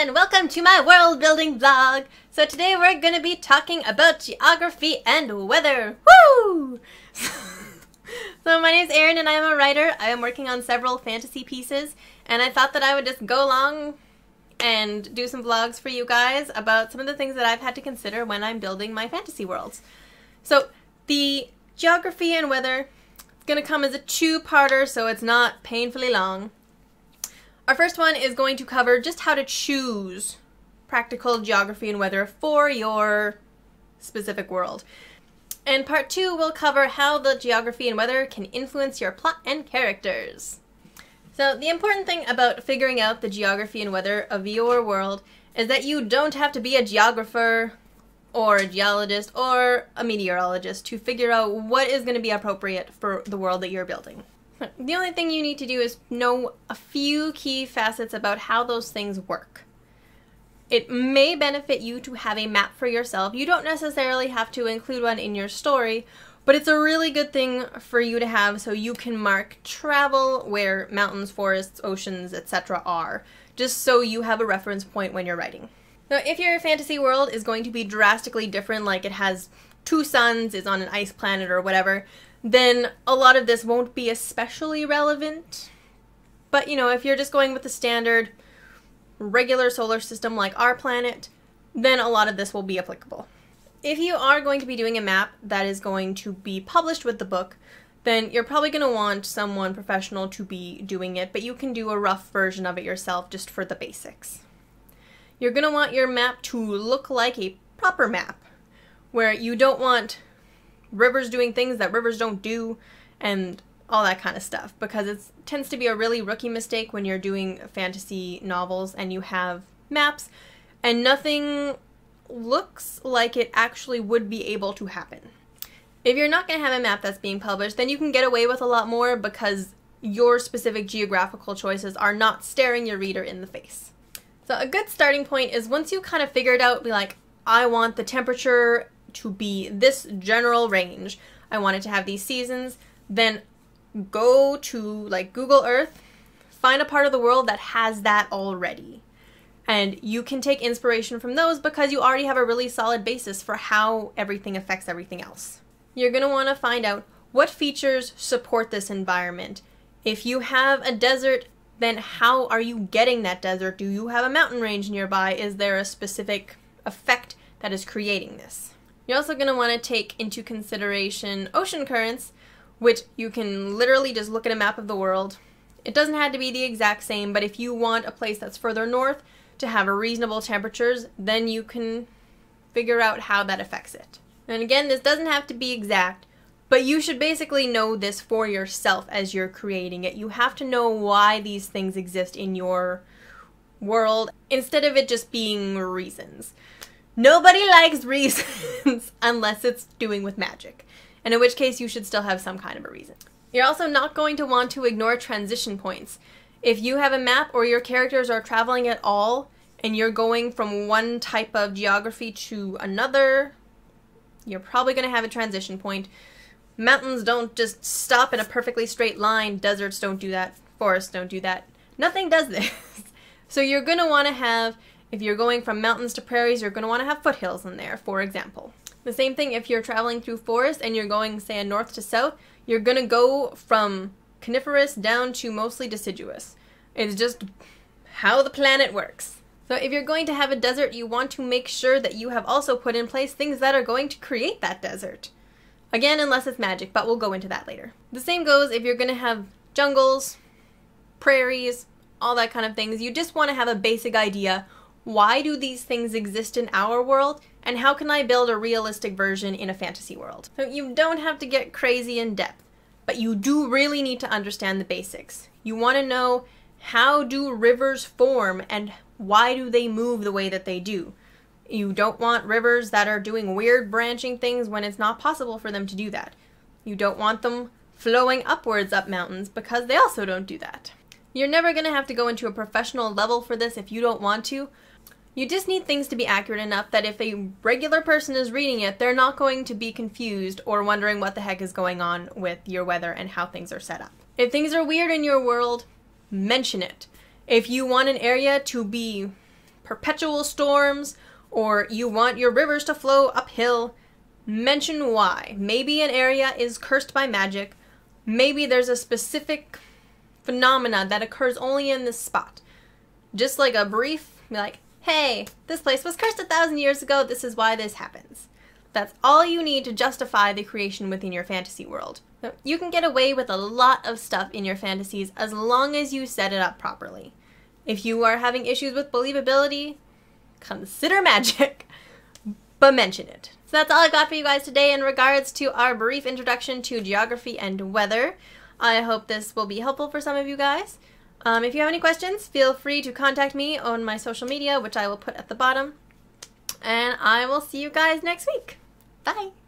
and welcome to my world building vlog. So today we're going to be talking about geography and weather. Woo! So my name is Erin and I am a writer. I am working on several fantasy pieces and I thought that I would just go along and do some vlogs for you guys about some of the things that I've had to consider when I'm building my fantasy worlds. So the geography and weather is going to come as a two-parter, so it's not painfully long. Our first one is going to cover just how to choose practical geography and weather for your specific world. And part two will cover how the geography and weather can influence your plot and characters. So the important thing about figuring out the geography and weather of your world is that you don't have to be a geographer or a geologist or a meteorologist to figure out what is going to be appropriate for the world that you're building. The only thing you need to do is know a few key facets about how those things work. It may benefit you to have a map for yourself. You don't necessarily have to include one in your story, but it's a really good thing for you to have so you can mark travel where mountains, forests, oceans, etc. are, just so you have a reference point when you're writing. Now, if your fantasy world is going to be drastically different, like it has two suns, is on an ice planet or whatever, then a lot of this won't be especially relevant. But, you know, if you're just going with the standard regular solar system like our planet, then a lot of this will be applicable. If you are going to be doing a map that is going to be published with the book, then you're probably going to want someone professional to be doing it, but you can do a rough version of it yourself just for the basics. You're going to want your map to look like a proper map, where you don't want rivers doing things that rivers don't do and all that kind of stuff, because it tends to be a really rookie mistake when you're doing fantasy novels and you have maps and nothing looks like it actually would be able to happen. If you're not going to have a map that's being published, then you can get away with a lot more because your specific geographical choices are not staring your reader in the face. So a good starting point is once you kind of figure it out, be like, I want the temperature to be this general range, I want it to have these seasons, then go to like Google Earth, find a part of the world that has that already. And you can take inspiration from those because you already have a really solid basis for how everything affects everything else. You're going to want to find out what features support this environment. If you have a desert, then how are you getting that desert? Do you have a mountain range nearby? Is there a specific effect that is creating this? You're also going to want to take into consideration ocean currents, which you can literally just look at a map of the world. It doesn't have to be the exact same, but if you want a place that's further north to have reasonable temperatures, then you can figure out how that affects it. And again, this doesn't have to be exact, but you should basically know this for yourself as you're creating it. You have to know why these things exist in your world instead of it just being reasons. Nobody likes reasons unless it's doing with magic, and in which case you should still have some kind of a reason. You're also not going to want to ignore transition points. If you have a map or your characters are traveling at all and you're going from one type of geography to another, you're probably going to have a transition point. Mountains don't just stop in a perfectly straight line, deserts don't do that, forests don't do that. Nothing does this. So you're going to want to have, if you're going from mountains to prairies, you're going to want to have foothills in there, for example. The same thing if you're traveling through forest and you're going, say, north to south, you're going to go from coniferous down to mostly deciduous. It's just how the planet works. So if you're going to have a desert, you want to make sure that you have also put in place things that are going to create that desert. Again, unless it's magic, but we'll go into that later. The same goes if you're going to have jungles, prairies, all that kind of things. You just want to have a basic idea. Why do these things exist in our world, and how can I build a realistic version in a fantasy world? So you don't have to get crazy in depth, but you do really need to understand the basics. You want to know, how do rivers form and why do they move the way that they do? You don't want rivers that are doing weird branching things when it's not possible for them to do that. You don't want them flowing upwards up mountains because they also don't do that. You're never going to have to go into a professional level for this if you don't want to. You just need things to be accurate enough that if a regular person is reading it, they're not going to be confused or wondering what the heck is going on with your weather and how things are set up. If things are weird in your world, mention it. If you want an area to be perpetual storms, or you want your rivers to flow uphill, mention why. Maybe an area is cursed by magic. Maybe there's a specific phenomena that occurs only in this spot. Just like a brief, like, hey, this place was cursed 1,000 years ago, this is why this happens. That's all you need to justify the creation within your fantasy world. You can get away with a lot of stuff in your fantasies as long as you set it up properly. If you are having issues with believability, consider magic, but mention it. So that's all I got for you guys today in regards to our brief introduction to geography and weather. I hope this will be helpful for some of you guys. If you have any questions, feel free to contact me on my social media, which I will put at the bottom. And I will see you guys next week. Bye!